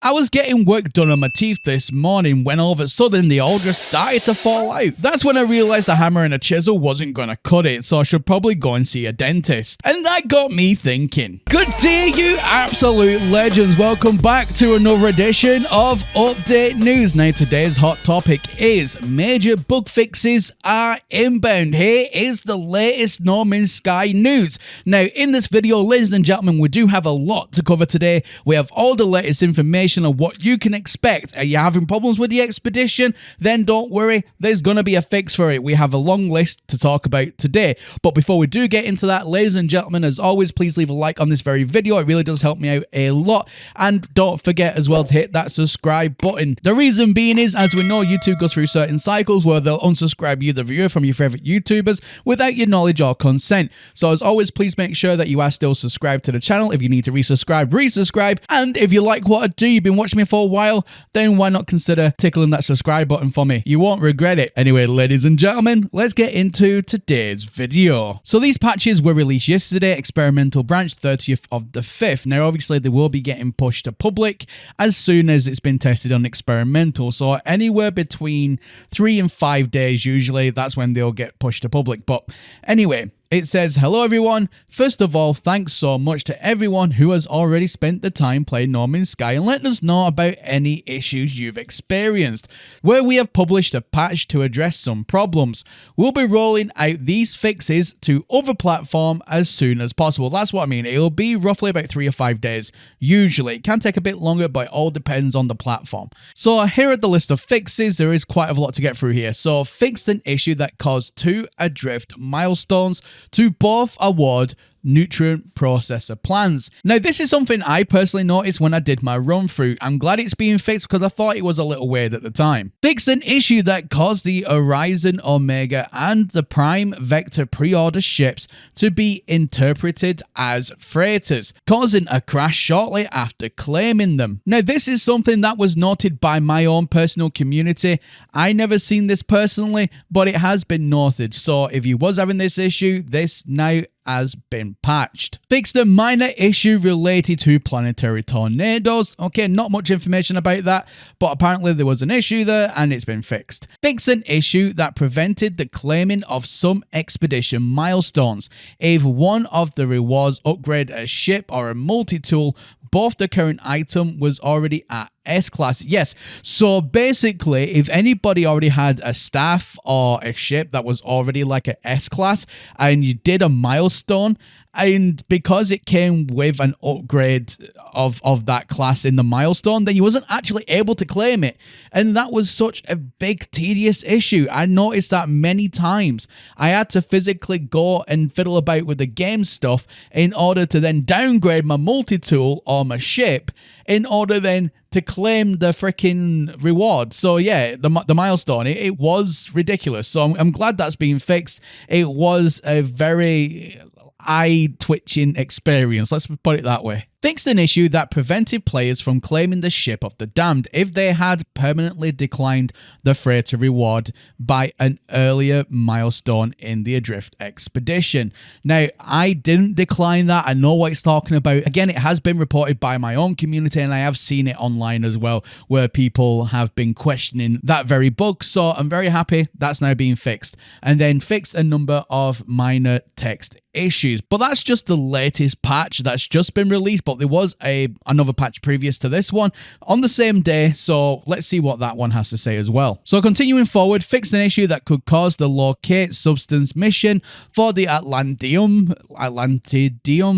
I was getting work done on my teeth this morning when all of a sudden they all just started to fall out. That's when I realized a hammer and a chisel wasn't gonna cut it, so I should probably go and see a dentist. And that got me thinking. Good day, you absolute legends. Welcome back to another edition of Update News. Now today's hot topic is major bug fixes are inbound. Here is the latest No Man's Sky news. Now in this video, ladies and gentlemen, we do have a lot to cover today. We have all the latest information on what you can expect. Are you having problems with the expedition? Then don't worry, there's gonna be a fix for it. We have a long list to talk about today. But before we do get into that, ladies and gentlemen, as always, please leave a like on this very video. It really does help me out a lot. And don't forget as well to hit that subscribe button. The reason being is, as we know, YouTube goes through certain cycles where they'll unsubscribe you, the viewer, from your favorite YouTubers without your knowledge or consent. So as always, please make sure that you are still subscribed to the channel. If you need to resubscribe. And if you like what I do, you've been watching me for a while, then why not consider tickling that subscribe button for me? You won't regret it. Anyway, ladies and gentlemen, let's get into today's video. So these patches were released yesterday, experimental branch 30th of the 5th. Now obviously they will be getting pushed to public as soon as it's been tested on experimental. So anywhere between 3 and 5 days usually, that's when they'll get pushed to public. But anyway, it says, hello everyone. First of all, thanks so much to everyone who has already spent the time playing No Man's Sky and letting us know about any issues you've experienced, where we have published a patch to address some problems. We'll be rolling out these fixes to other platforms as soon as possible. That's what I mean. It'll be roughly about 3 or 5 days. Usually. It can take a bit longer, but it all depends on the platform. So here are the list of fixes. There is quite a lot to get through here. So fixed an issue that caused 2 adrift milestones to both award nutrient processor plans. Now this is something I personally noticed when I did my run through. I'm glad it's being fixed because I thought it was a little weird at the time. Fixed an issue that caused the Horizon Omega and the Prime Vector pre-order ships to be interpreted as freighters, causing a crash shortly after claiming them. Now this is something that was noted by my own personal community. I never seen this personally, but it has been noted. So if you was having this issue, this now has been patched. Fixed a minor issue related to planetary tornadoes. Okay, not much information about that, but apparently there was an issue there and it's been fixed. Fixed an issue that prevented the claiming of some expedition milestones. If one of the rewards upgrade a ship or a multi-tool, both the current item was already at S-Class. Yes, so basically, if anybody already had a staff or a ship that was already like an S-Class and you did a milestone, and because it came with an upgrade of that class in the milestone, then you wasn't actually able to claim it. And that was such a big, tedious issue. I noticed that many times. I had to physically go and fiddle about with the game stuff in order to then downgrade my multi-tool or my ship in order then to claim the freaking reward. So yeah, the milestone, it was ridiculous. So I'm glad that's being fixed. It was a very eye-twitching experience, let's put it that way. Fixed an issue that prevented players from claiming the ship of the damned if they had permanently declined the freighter reward by an earlier milestone in the Adrift expedition. Now, I didn't decline that. I know what it's talking about. Again, it has been reported by my own community and I have seen it online as well, where people have been questioning that very bug. So I'm very happy that's now being fixed. And then fixed a number of minor text issues. But that's just the latest patch that's just been released. But there was another patch previous to this one on the same day, so let's see what that one has to say as well. So continuing forward, fixed an issue that could cause the locate substance mission for the Atlantidium,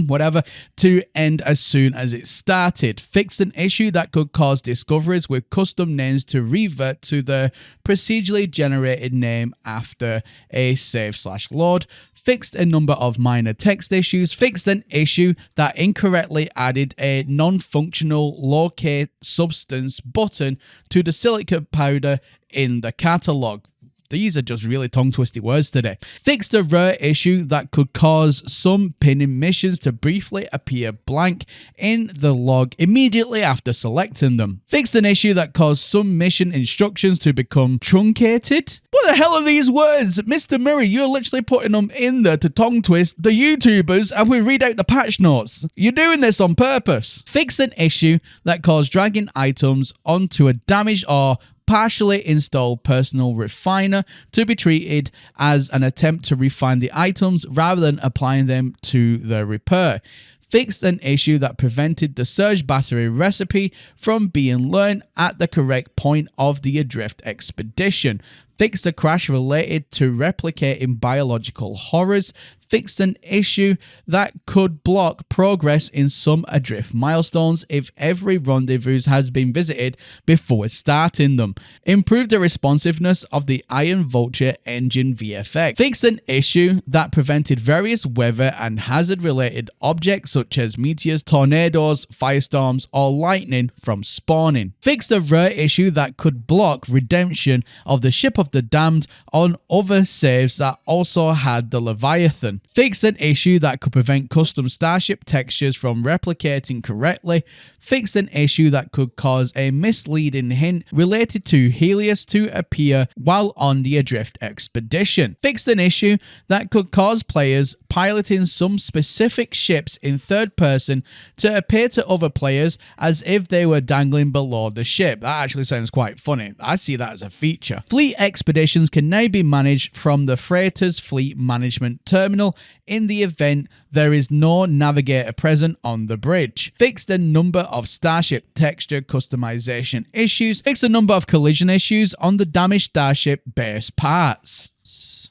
whatever, to end as soon as it started. Fixed an issue that could cause discoveries with custom names to revert to the procedurally generated name after a save/load. Fixed a number of minor text issues. Fixed an issue that incorrectly added a non-functional locate substance button to the silica powder in the catalog. These are just really tongue-twisty words today. Fixed a rare issue that could cause some pinning missions to briefly appear blank in the log immediately after selecting them. Fixed an issue that caused some mission instructions to become truncated. What the hell are these words? Mr. Murray, you're literally putting them in there to tongue twist the YouTubers and we read out the patch notes. You're doing this on purpose. Fixed an issue that caused dragging items onto a damaged or partially installed personal refiner to be treated as an attempt to refine the items rather than applying them to the repair. Fixed an issue that prevented the surge battery recipe from being learned at the correct point of the Adrift expedition. Fixed a crash related to replicating biological horrors. Fixed an issue that could block progress in some Adrift milestones if every rendezvous has been visited before starting them. Improved the responsiveness of the Iron Vulture engine VFX. Fixed an issue that prevented various weather and hazard related objects such as meteors, tornadoes, firestorms, or lightning from spawning. Fixed a rare issue that could block redemption of the Ship of the Damned on other saves that also had the Leviathan. Fixed an issue that could prevent custom starship textures from replicating correctly. Fixed an issue that could cause a misleading hint related to Helios to appear while on the Adrift expedition. Fixed an issue that could cause players piloting some specific ships in third person to appear to other players as if they were dangling below the ship. That actually sounds quite funny. I see that as a feature. Fleet expeditions can now be managed from the freighter's fleet management terminal in the event there is no navigator present on the bridge. Fixed a number of starship texture customization issues. Fixed a number of collision issues on the damaged starship base parts.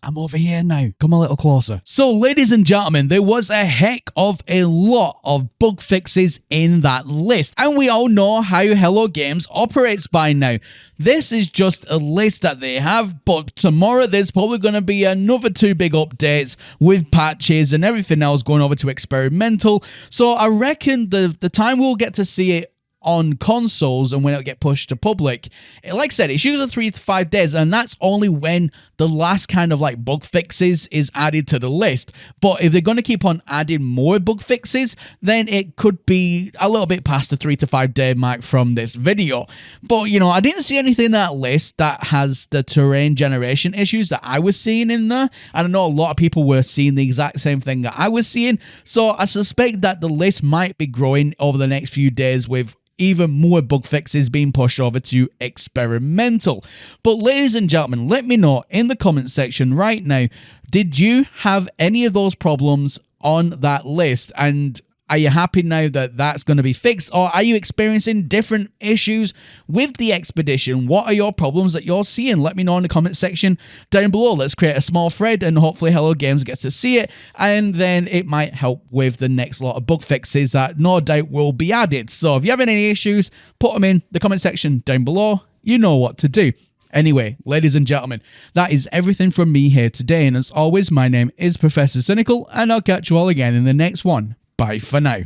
I'm over here now. Come a little closer. So, ladies and gentlemen, there was a heck of a lot of bug fixes in that list. And we all know how Hello Games operates by now. This is just a list that they have, but tomorrow there's probably going to be another 2 big updates with patches and everything else going over to experimental. So I reckon the time we'll get to see it on consoles and when it'll get pushed to public, like I said, it's usually 3 to 5 days, and that's only when the last kind of like bug fixes is added to the list. But if they're going to keep on adding more bug fixes, then it could be a little bit past the 3 to 5 day mark from this video. But you know, I didn't see anything in that list that has the terrain generation issues that I was seeing in there, and I know a lot of people were seeing the exact same thing that I was seeing, so I suspect that the list might be growing over the next few days with even more bug fixes being pushed over to experimental. But ladies and gentlemen, let me know in the comment section right now, did you have any of those problems on that list? And are you happy now that that's going to be fixed? Or are you experiencing different issues with the expedition? What are your problems that you're seeing? Let me know in the comment section down below. Let's create a small thread and hopefully Hello Games gets to see it. And then it might help with the next lot of bug fixes that no doubt will be added. So if you have any issues, put them in the comment section down below. You know what to do. Anyway, ladies and gentlemen, that is everything from me here today. And as always, my name is Professor Cynical, and I'll catch you all again in the next one. Bye for now.